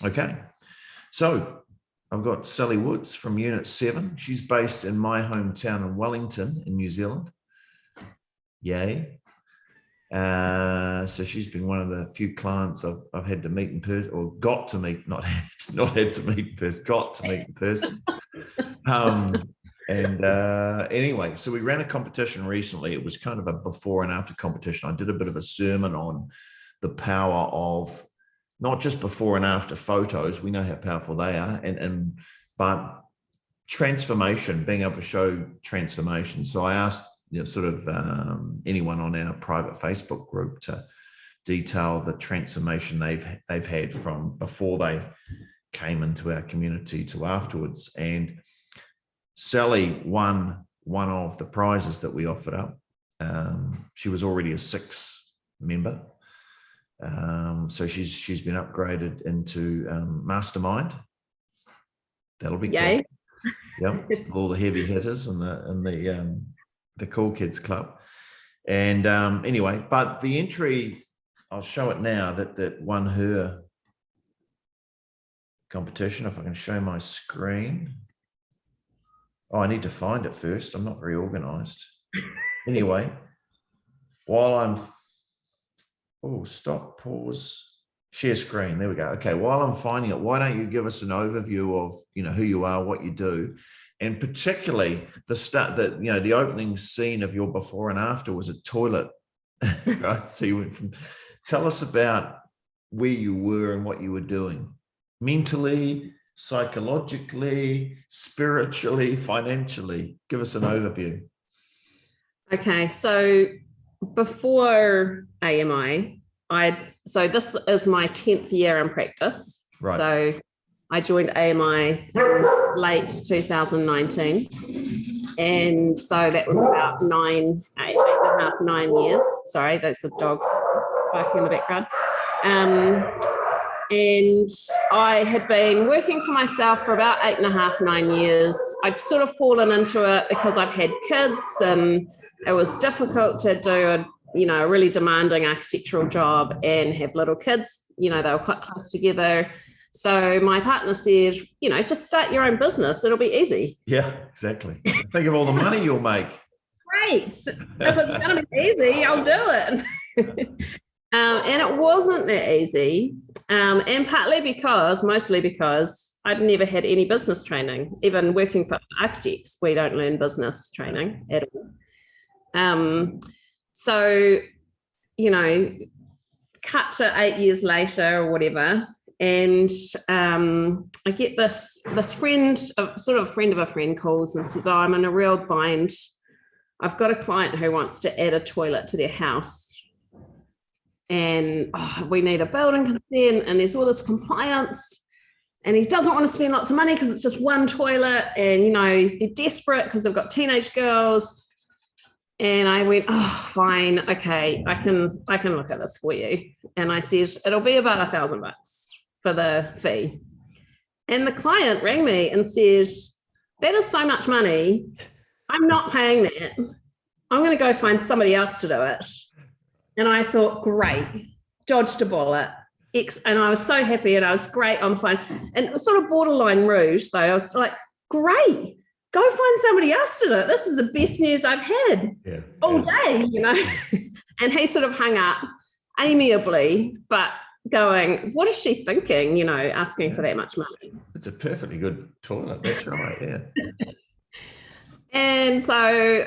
Okay. So I've got Sally Woods from Unit 7. She's based in my hometown in Wellington in New Zealand. Yay. So she's been one of the few clients I've had to meet in person, or got to meet, not had to meet in person, got to meet in person. Anyway, so we ran a competition recently. It was kind of a before and after competition. I did a bit of a sermon on the power of not just before and after photos. We know how powerful they are, but transformation, being able to show transformation. So I asked anyone on our private Facebook group to detail the transformation they've had from before they came into our community to afterwards. And Sally won one of the prizes that we offered up. She was already a 6 member. So she's been upgraded into Mastermind. That'll be Yay. cool. Yep, all the heavy hitters and the Cool Kids Club. And anyway, but the entry, I'll show it now, that won her competition. If I can show my screen. Oh, I need to find it first. I'm not very organized. Anyway, while stop, pause, share screen. There we go. Okay, while I'm finding it, why don't you give us an overview of who you are, what you do, and particularly the opening scene of your before and after was a toilet, right? So you went from. Tell us about where you were and what you were doing, mentally, psychologically, spiritually, financially. Give us an overview. Okay, so before AMI, so this is my 10th year in practice. Right. So I joined AMI late 2019. And so that was about 8.5, 9 years. Sorry, those are dogs barking in the background. And I had been working for myself for about 8.5, 9 years. I'd sort of fallen into it because I've had kids and it was difficult to do a really demanding architectural job and have little kids. They were quite close together. So my partner said, just start your own business. It'll be easy. Yeah, exactly. Think of all the money you'll make. Great. If it's going to be easy, I'll do it. And it wasn't that easy. And mostly because I'd never had any business training. Even working for architects, we don't learn business training at all. So, cut to 8 years later or whatever. And I get this friend, sort of a friend of a friend, calls and says, I'm in a real bind. I've got a client who wants to add a toilet to their house. And we need a building consent, and there's all this compliance. And he doesn't want to spend lots of money because it's just one toilet. And, they're desperate because they've got teenage girls. And I went, fine. Okay, I can look at this for you. And I said, it'll be about $1,000 for the fee. And the client rang me and said, that is so much money. I'm not paying that. I'm going to go find somebody else to do it. And I thought, great, dodged a bullet. And I was so happy and I was great on the phone. And it was sort of borderline rude, though. I was like, great, go find somebody else to do it. This is the best news I've had all day, And he sort of hung up amiably, but going, what is she thinking, asking for that much money? It's a perfectly good toilet, that's right, yeah. And so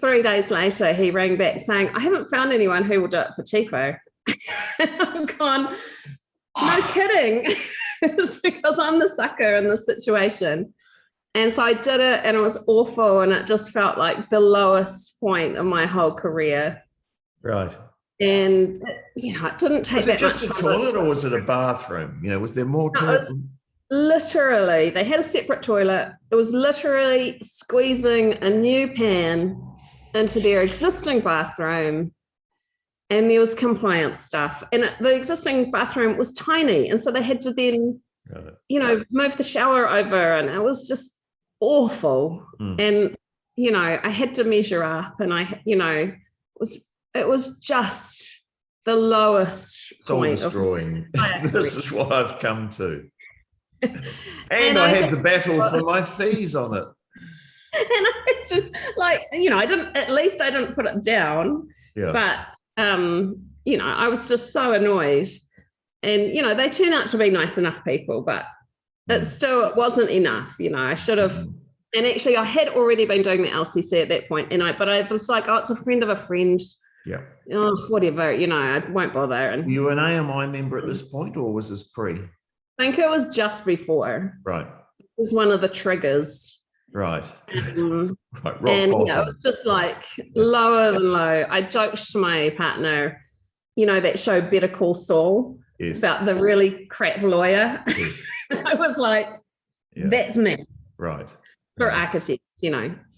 3 days later, he rang back saying, I haven't found anyone who will do it for cheaper. And I'm gone, no kidding. It's because I'm the sucker in this situation. And so I did it and it was awful. And it just felt like the lowest point of my whole career. Right. And, it didn't take that much. Was it just a toilet or was it a bathroom? Was there more to it? Literally, they had a separate toilet. It was literally squeezing a new pan into their existing bathroom, and there was compliance stuff. And the existing bathroom was tiny, and so they had to then, move the shower over, and it was just awful. And I had to measure up, and it was just the lowest Soul point of destroying. my This is what I've come to. And And I I had just- to battle for my fees on it. and I just like, I didn't, at least I didn't put it down, Yeah. but I was just so annoyed. And they turn out to be nice enough people, but it wasn't enough. I should have. And actually, I had already been doing the LCC at that point, but I was like, oh, it's a friend of a friend. Yeah. Oh, whatever, I won't bother. And Were you an AMI member at this point, or was this pre? I think it was just before. Right. It was one of the triggers. Right. Um, Right. Rock and bottom. yeah, it was just like lower than low. I joked to my partner, that show Better Call Saul Yes. about the really crap lawyer. Yes. I was like, Yeah. that's me Right. for Right. architects,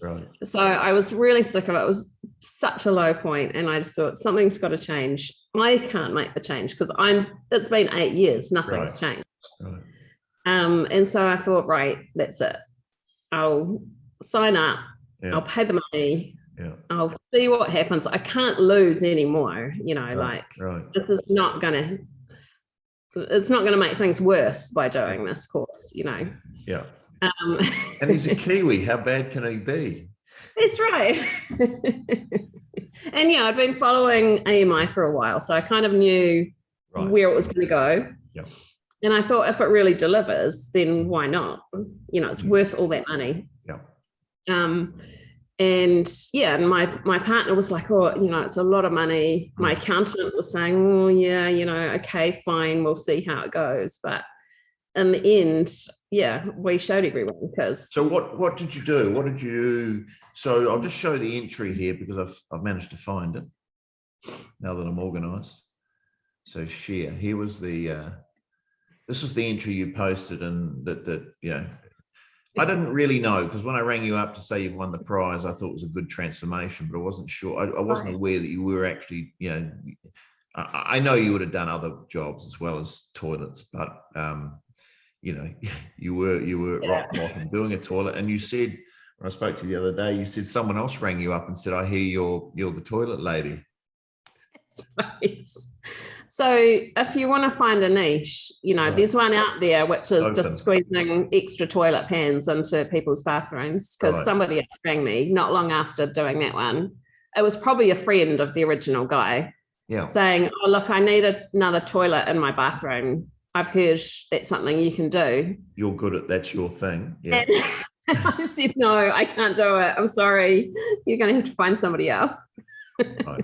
Right. So I was really sick of it. It was such a low point, and I just thought something's got to change. I can't make the change because it's been 8 years, nothing's changed. Right. And so I thought, right, that's it. I'll sign up. Yeah. I'll pay the money. Yeah. I'll see what happens. I can't lose anymore. Right. This is not gonna. It's not going to make things worse by doing this course. Yeah. And he's a Kiwi. How bad can he be? That's right. And I'd been following AMI for a while, so I kind of knew where it was going to go. Yeah. And I thought if it really delivers, then why not? It's worth all that money. Yeah. And my partner was like, oh, it's a lot of money. My accountant was saying, oh yeah, okay, fine, we'll see how it goes. But in the end, we showed everyone because. So what did you do? What did you do? So I'll just show the entry here because I've managed to find it now that I'm organized. So share. Here was this was the entry you posted, and that I didn't really know, because when I rang you up to say you've won the prize, I thought it was a good transformation, but I wasn't sure. I wasn't aware that you were actually, I know you would have done other jobs as well as toilets, but you were at rock bottom doing a toilet. And you said, when I spoke to you the other day, you said someone else rang you up and said, I hear you're the toilet lady. So if you want to find a niche, there's one out there which is just squeezing extra toilet pans into people's bathrooms, because somebody else rang me not long after doing that one. It was probably a friend of the original guy saying, oh, look, I need another toilet in my bathroom. I've heard that's something you can do. You're good at that's your thing. Yeah. And I said, no, I can't do it. I'm sorry. You're going to have to find somebody else. Right.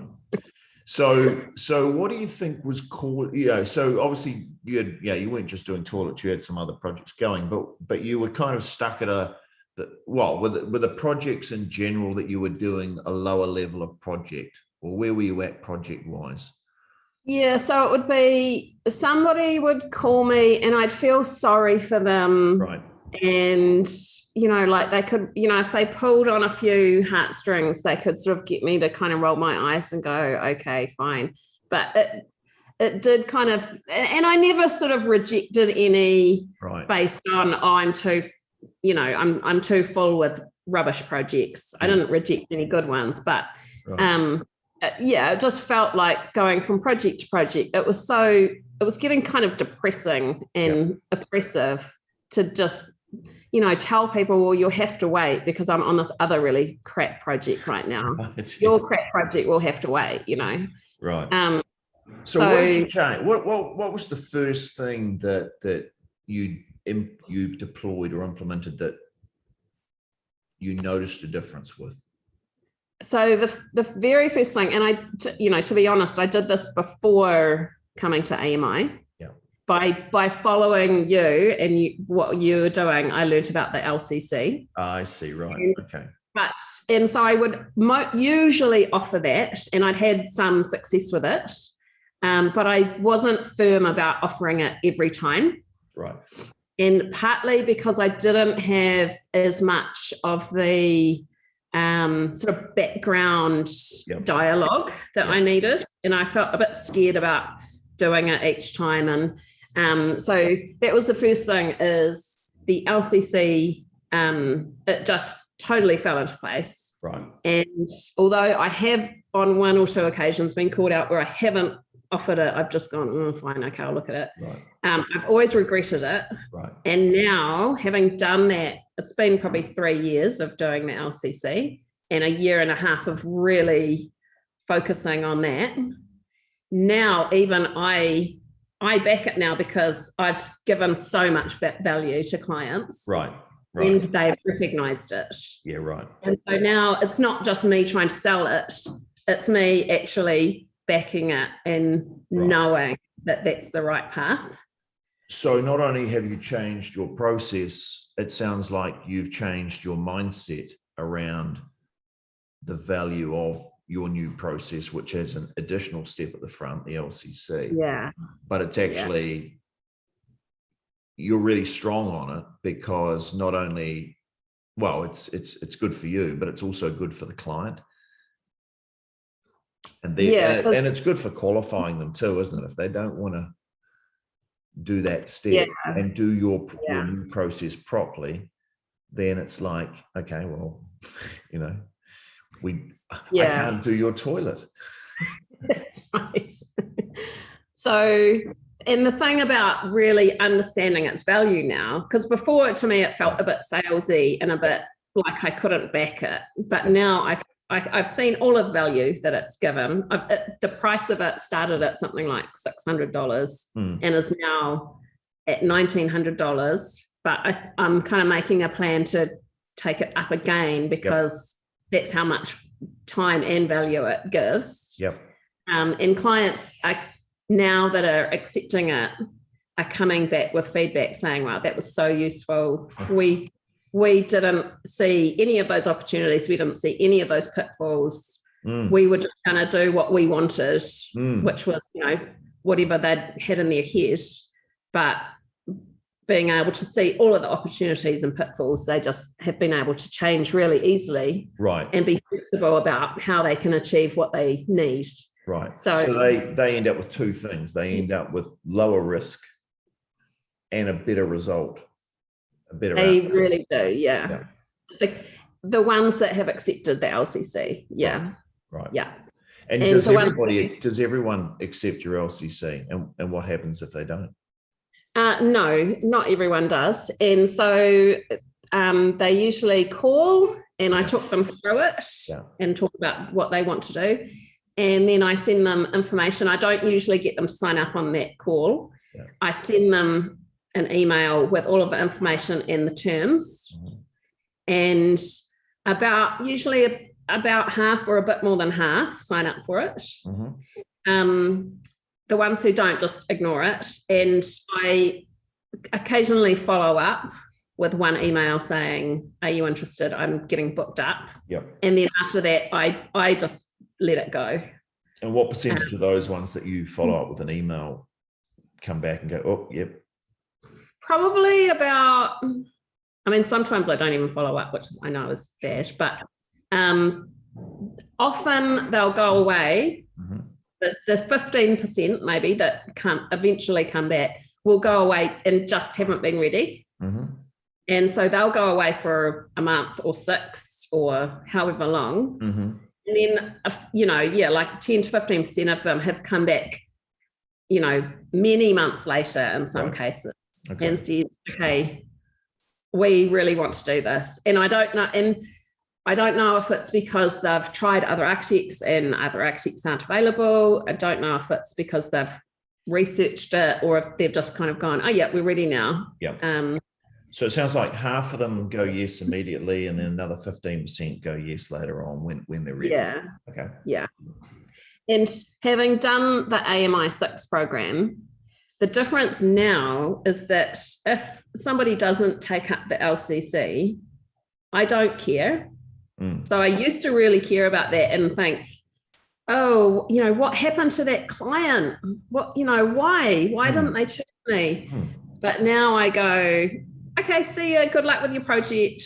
So what do you think was cool? So obviously you weren't just doing toilets, you had some other projects going, but you were kind of stuck at were the projects in general that you were doing a lower level of project, or where were you at project wise? Yeah, so it would be somebody would call me and I'd feel sorry for them. Right. And, like they could, if they pulled on a few heartstrings, they could sort of get me to kind of roll my eyes and go, okay, fine. But it did kind of, and I never sort of rejected any based on, I'm too, I'm too full with rubbish projects. I didn't reject any good ones, but it just felt like going from project to project. It was getting kind of depressing and oppressive to just, tell people, well, you'll have to wait because I'm on this other really crap project right now. Your crap project will have to wait, Right. So what did you change? What was the first thing that you deployed or implemented that you noticed a difference with? So the very first thing, and I, to be honest, I did this before coming to AMI. Yeah. By following you and what you were doing, I learned about the LCC. I see. Right. Okay. And so I would usually offer that, and I'd had some success with it, but I wasn't firm about offering it every time. Right. And partly because I didn't have as much of the sort of background dialogue that I needed, and I felt a bit scared about doing it each time. And so that was the first thing, is the LCC, it just totally fell into place. Right. And although I have on one or two occasions been called out where I haven't offered it, I've just gone, fine, okay, I'll look at it. Right. I've always regretted it. Right. And now, having done that, it's been probably 3 years of doing the LCC and a year and a half of really focusing on that. Now, even I back it now because I've given so much value to clients. Right. And they've recognized it. Yeah, right. And so now it's not just me trying to sell it, it's me actually backing it and knowing that that's the right path. So not only have you changed your process, it sounds like you've changed your mindset around the value of your new process, which is an additional step at the front, the LCC. Yeah. But it's actually, you're really strong on it because not only, well, it's good for you, but it's also good for the client. And and it's good for qualifying them too, isn't it? If they don't want to do that step and do your new process properly, then it's like, okay, well, you know, I can't do your toilet. That's right. So, and the thing about really understanding its value now, because before to me it felt a bit salesy and a bit like I couldn't back it, but now I've seen all of the value that it's given. The price of it started at something like $600 and is now at $1,900. But I'm kind of making a plan to take it up again because that's how much time and value it gives. Yep. And clients now that are accepting it are coming back with feedback saying, wow, that was so useful. We didn't see any of those opportunities. We didn't see any of those pitfalls. We were just going to do what we wanted, which was, you know, whatever they'd had in their head. But being able to see all of the opportunities and pitfalls, they just have been able to change really easily. Right. And be flexible about how they can achieve what they need. Right. So they end up with two things. They end up with lower risk and a better result. They outcome. Really do, yeah. The ones that have accepted the LCC, right. Yeah. And does everyone accept your LCC? And what happens if they don't? No, not everyone does. And so they usually call and I talk them through it and talk about what they want to do. And then I send them information. I don't usually get them to sign up on that call. Yeah. I send them an email with all of the information and the terms. And usually about half or a bit more than half sign up for it. The ones who don't just ignore it. And I occasionally follow up with one email saying, are you interested? I'm getting booked up. Yep. And then after that, I just let it go. And what percentage of those ones that you follow up with an email come back and go, oh, yep? Probably about, I mean, sometimes I don't even follow up, which I know is bad, but often they'll go away. The 15% maybe that eventually come back will go away and just haven't been ready. And so they'll go away for a month or 6 or however long. And then, like 10 to 15% of them have come back, many months later in some cases and said, okay, we really want to do this. And I don't know if it's because they've tried other architects and other architects aren't available. I don't know if it's because they've researched it or if they've just kind of gone, oh yeah, we're ready now. So it sounds like half of them go yes immediately and then another 15% go yes later on when they're ready. Yeah. Okay. Yeah. And having done the AMI 6 program, the difference now is that if somebody doesn't take up the LCC, I don't care. So I used to really care about that and think, oh, what happened to that client? Why didn't they choose me? But now I go, okay, see you, good luck with your project.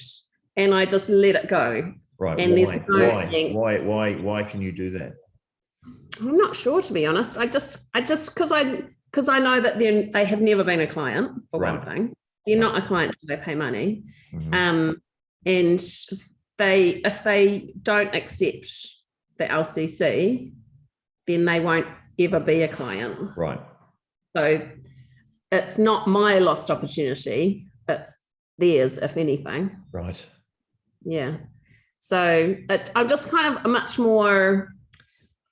And I just let it go. Right. And why can you do that? I'm not sure, to be honest. I just because I know that they have never been a client, for one thing. They're not a client until they pay money. And if they don't accept the LCC, then they won't ever be a client. Right. So it's not my lost opportunity, it's theirs, if anything. Right. Yeah. So I'm just kind of a much more,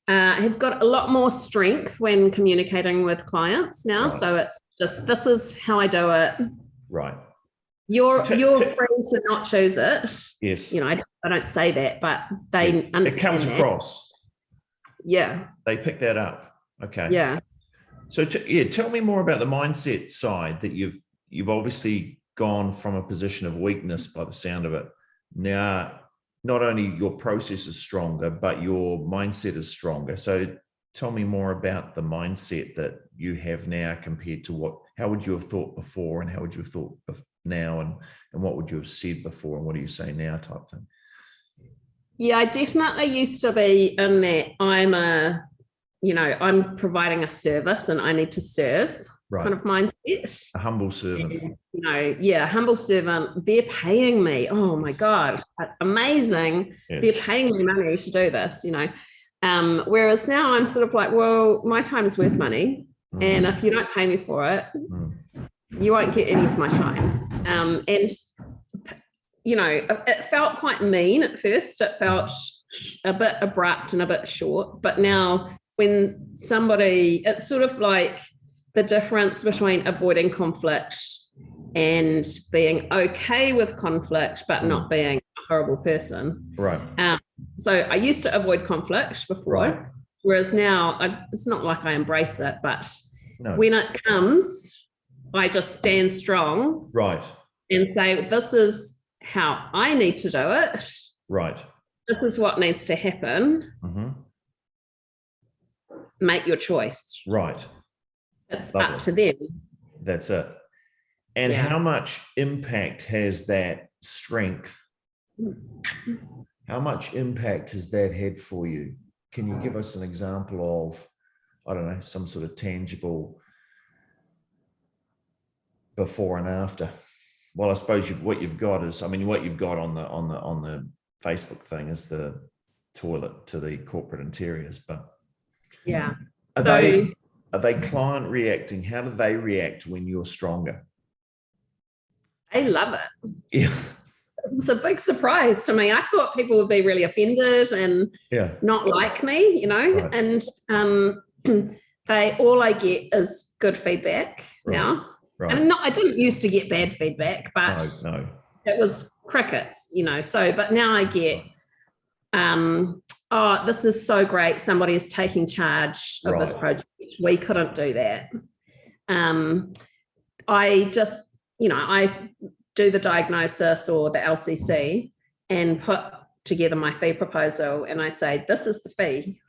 I've got a lot more strength when communicating with clients now. Right. So it's just, this is how I do it. Right. You're free to not choose it. Yes. You know, I don't say that, but they understand it comes that. across. Yeah. They pick that up. Okay. Yeah. So tell me more about the mindset side that you've obviously gone from a position of weakness by the sound of it. Now, not only your process is stronger, but your mindset is stronger. So tell me more about the mindset that you have now compared to how would you have thought before, and how would you have thought now, and what would you have said before, and what do you say now type thing? Yeah, I definitely used to be in that I'm providing a service and I need to serve kind of mindset. A humble servant. And, humble servant. They're paying me. Oh my God, amazing. Yes. They're paying me money to do this, Whereas now I'm sort of like, well, my time is worth money. And if you don't pay me for it, you won't get any of my time. It felt quite mean at first. It felt a bit abrupt and a bit short. But now when it's sort of like the difference between avoiding conflict and being okay with conflict, but not being a horrible person. Right. So I used to avoid conflict before, right. Whereas now it's not like I embrace it, but when it comes, I just stand strong. Right. And say, this is how I need to do it. Right. This is what needs to happen. Mm-hmm. Make your choice. Right. It's up to them. That's it. And how much impact has that strength? How much impact has that had for you? Can you give us an example of, I don't know, some sort of tangible before and after? Well, I suppose what you've got on the Facebook thing is the toilet to the corporate interiors, but are they client reacting? How do they react when you're stronger? They love it. Yeah. It's a big surprise to me. I thought people would be really offended and not like me, Right. And all I get is good feedback now. Right. I mean, I didn't used to get bad feedback, but it was crickets, So, but now I get, this is so great. Somebody is taking charge of this project. We couldn't do that. I just, I do the diagnosis or the LCC and put together my fee proposal, and I say, this is the fee.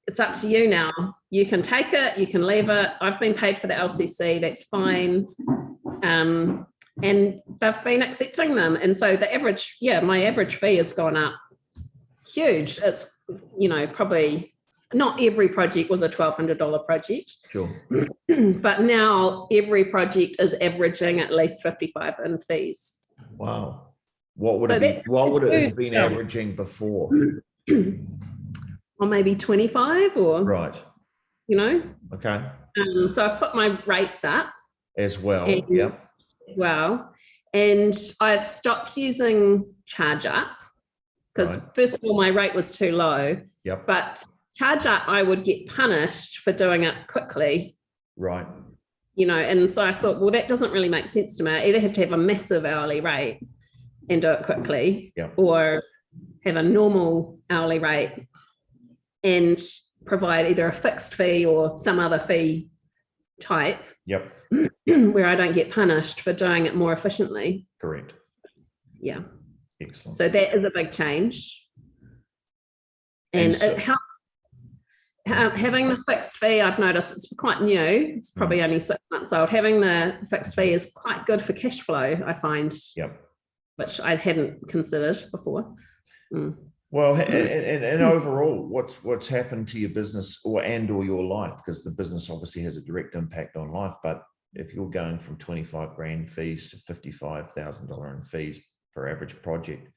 It's up to you now. You can take it, you can leave it. I've been paid for the LCC, that's fine. And they've been accepting them. And so my average fee has gone up huge. It's, probably not every project was a $1,200 project. Sure. But now every project is averaging at least 55 in fees. Wow. What would it have been averaging before? Or maybe 25 or right. Okay. So I've put my rates up as well. As well. And I've stopped using ChargeUp because first of all, my rate was too low. Yep. But ChargeUp, I would get punished for doing it quickly. Right. And so I thought, well, that doesn't really make sense to me. I either have to have a massive hourly rate and do it quickly, or have a normal hourly rate and provide either a fixed fee or some other fee type. Yep. Where I don't get punished for doing it more efficiently. Correct. Yeah. Excellent. So that is a big change. And it helps. Having the fixed fee, I've noticed it's quite new. It's probably only 6 months old. Having the fixed fee is quite good for cash flow, I find. Yep. Which I hadn't considered before. Well, and overall, what's happened to your business or your life? Because the business obviously has a direct impact on life. But if you're going from 25 grand fees to $55,000 in fees for average project,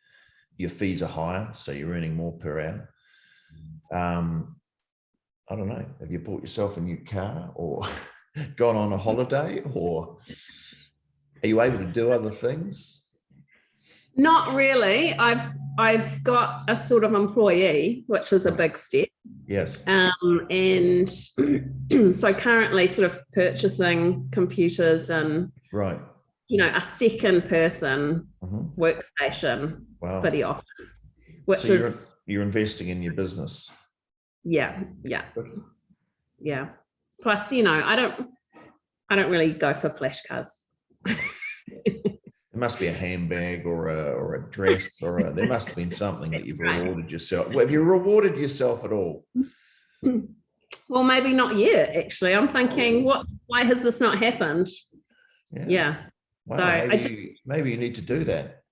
your fees are higher, so you're earning more per hour. I don't know. Have you bought yourself a new car or gone on a holiday, or are you able to do other things? Not really. I've got a sort of employee, which is a big step. Yes. And so currently sort of purchasing computers and, Right. a second person Mhm. workstation Wow. for the office, which So is, you're investing in your business. yeah. Good. Yeah. Plus, I don't really go for flash cars. There must be a handbag or a dress there must have been something that you've Right. rewarded yourself. Well, have you rewarded yourself at all? Well, maybe not yet, actually. I'm thinking, why has this not happened? Yeah. Wow, So maybe you need to do that,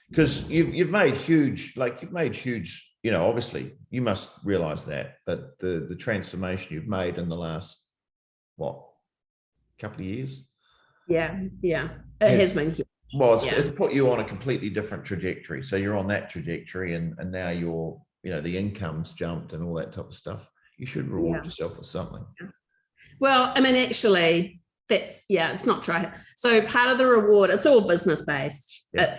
because you've made huge, obviously you must realize that, but the transformation you've made in the last couple of years. Yeah. It has been huge. Well, it's put you on a completely different trajectory. So you're on that trajectory, and now you're, the income's jumped and all that type of stuff. You should reward yourself with something. Well, I mean, actually, it's not true. So part of the reward, it's all business based. Yeah.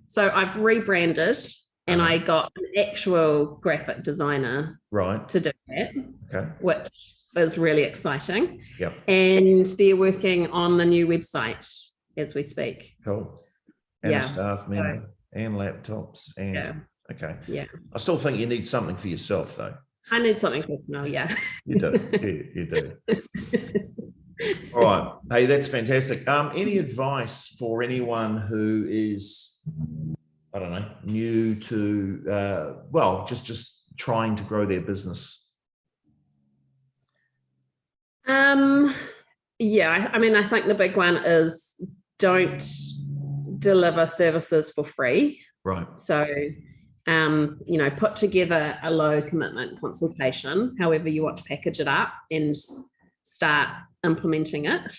So I've rebranded, and I got an actual graphic designer to do that. Okay. Which is really exciting. Yep. And they're working on the new website as we speak. Cool. And a staff member and laptops and okay. Yeah. I still think you need something for yourself though. I need something personal, yeah. You do. You do. All right. Hey, that's fantastic. Any advice for anyone who is, I don't know, new to just trying to grow their business? I mean, I think the big one is don't deliver services for free. Right. So, put together a low commitment consultation, however you want to package it up, and start implementing it.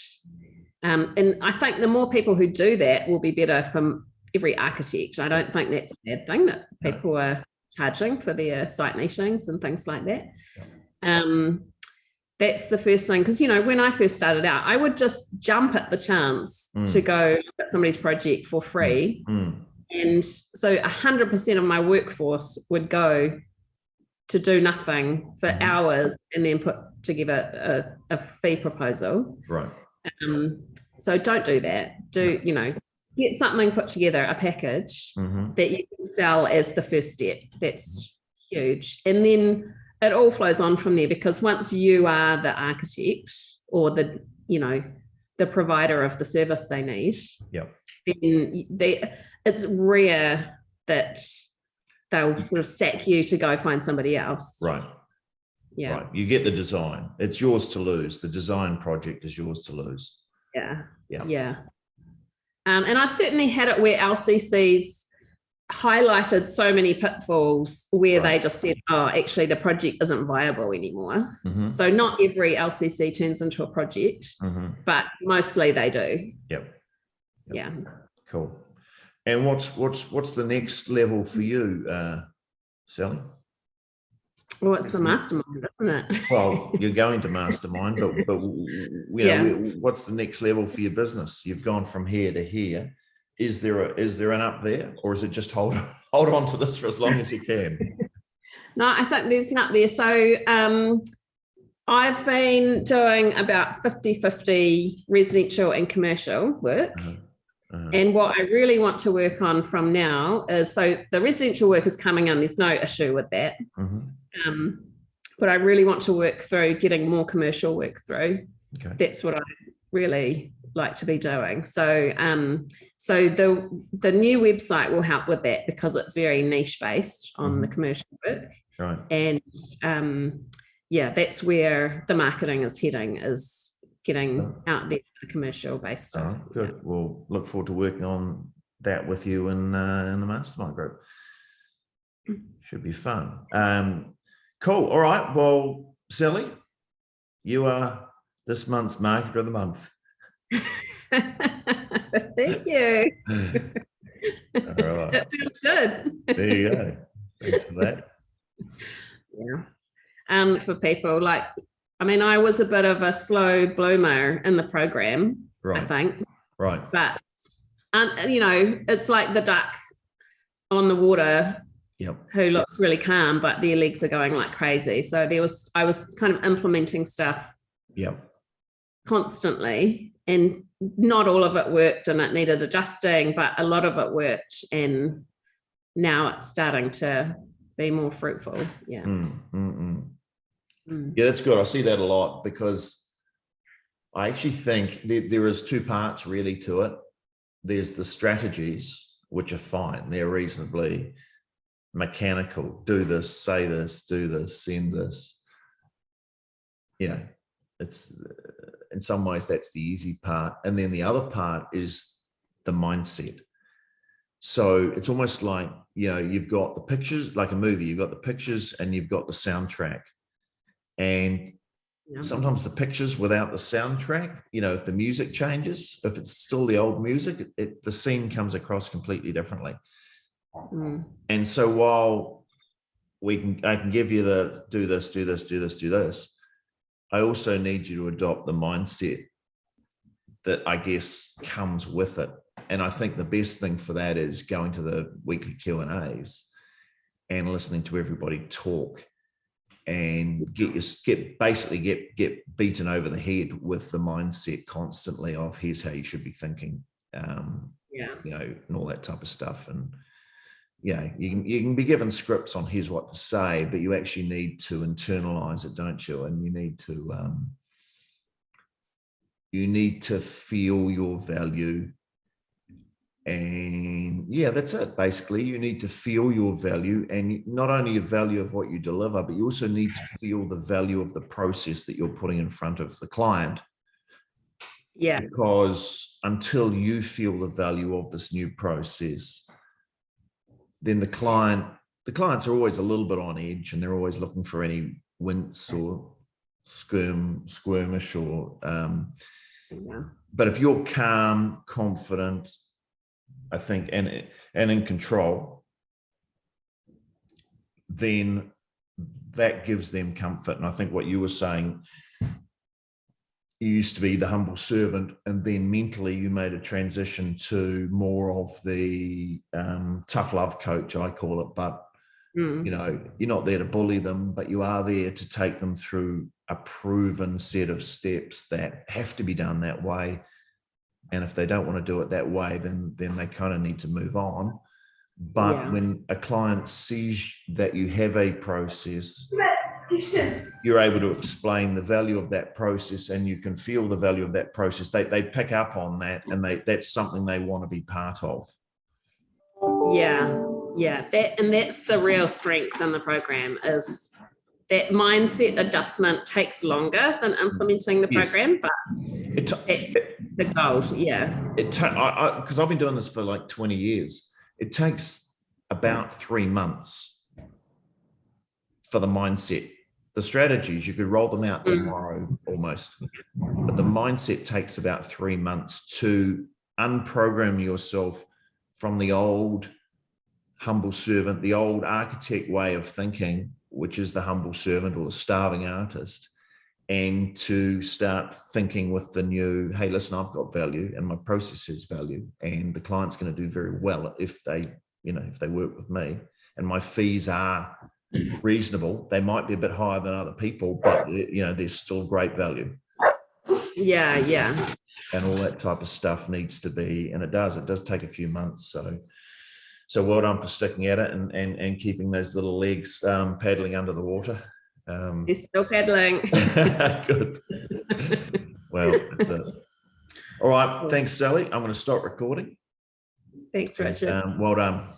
And I think the more people who do that will be better for every architect. I don't think that's a bad thing that people are charging for their site meetings and things like that. That's the first thing, because when I first started out, I would just jump at the chance to go look at somebody's project for free. And so 100% of my workforce would go to do nothing for hours and then put together a fee proposal. Right. So don't do that. Get something put together, a package that you can sell as the first step. That's huge. And then it all flows on from there, because once you are the architect or the provider of the service they need, then it's rare that they'll sort of sack you to go find somebody else. Right. Yeah. Right. You get the design. It's yours to lose. The design project is yours to lose. Yeah. Yeah. Yeah. And I've certainly had it where LCCs highlighted so many pitfalls where they just said, oh, actually the project isn't viable anymore. So not every LCC turns into a project, but mostly they do. Yep. Yeah. Cool. And what's the next level for you, Sally? Well, it's the mastermind, isn't it? Well, you're going to mastermind, but what's the next level for your business? You've gone from here to here. Is there an up there, or is it just hold on to this for as long as you can? No, I think there's an up there. So I've been doing about 50-50 residential and commercial work. And what I really want to work on from now is, so the residential work is coming in, there's no issue with that. But I really want to work through getting more commercial work through. Okay. That's what I really like to be doing. So so the new website will help with that, because it's very niche based on the commercial work. Right. And that's where the marketing is heading, is getting out there for the commercial based stuff. All right, good. We'll look forward to working on that with you in the mastermind group. Should be fun. Cool. All right. Well, Sally, you are this month's marketer of the month. Thank you. All right. That feels good. There you go. Thanks for that. Yeah. For people like, I mean, I was a bit of a slow bloomer in the program, I Right. think, Right. but and you know, it's like the duck on the water Yep. who looks really calm, but their legs are going like crazy. So I was kind of implementing stuff Yep. constantly, and not all of it worked, and it needed adjusting, but a lot of it worked, and now it's starting to be more fruitful. Yeah. Yeah, that's good. I see that a lot because I actually think there is two parts really to it. There's the strategies, which are fine. They're reasonably mechanical. Do this, say this, do this, send this. You know, it's in some ways that's the easy part. And then the other part is the mindset. So it's almost like, you know, you've got the pictures, like a movie, you've got the pictures and you've got the soundtrack. And sometimes the pictures without the soundtrack, you know, if the music changes, if it's still the old music, the scene comes across completely differently. And so while I can give you the do this, do this, do this, do this, I also need you to adopt the mindset that I guess comes with it. And I think the best thing for that is going to the weekly Q&As and listening to everybody talk and get beaten over the head with the mindset constantly of here's how you should be thinking, you know, and all that type of stuff. And yeah, you can be given scripts on here's what to say, but you actually need to internalize it, don't you? And you need to feel your value. And yeah, that's it. Basically, you need to feel your value, and not only your value of what you deliver, but you also need to feel the value of the process that you're putting in front of the client. Yeah. Because until you feel the value of this new process, then the clients are always a little bit on edge, and they're always looking for any wince or skirmish or but if you're calm, confident, I think, and in control, then that gives them comfort. And I think what you were saying, you used to be the humble servant, and then mentally you made a transition to more of the tough love coach, I call it. But you know, you're not there to bully them, but you are there to take them through a proven set of steps that have to be done that way. And if they don't want to do it that way, then they kind of need to move on. But when a client sees that you have a process, you're able to explain the value of that process, and you can feel the value of that process. They pick up on that, and that's something they want to be part of. Yeah. That's the real strength in the program, is that mindset adjustment takes longer than implementing the program, but it's the goal. Yeah. Because I've been doing this for like 20 years. It takes about 3 months for the mindset. The strategies, you could roll them out tomorrow almost, but the mindset takes about 3 months to unprogram yourself from the old humble servant, the old architect way of thinking, which is the humble servant or the starving artist, and to start thinking with the new, hey, listen, I've got value and my process has value, and the client's going to do very well if they work with me, and my fees are reasonable. They might be a bit higher than other people, but you know, there's still great value. Yeah. And all that type of stuff needs to be, and it does take a few months. So well done for sticking at it and keeping those little legs paddling under the water. They're still paddling. Good. Well, that's it. All right. Thanks, Sally. I'm going to stop recording. Thanks, Richard. Well done.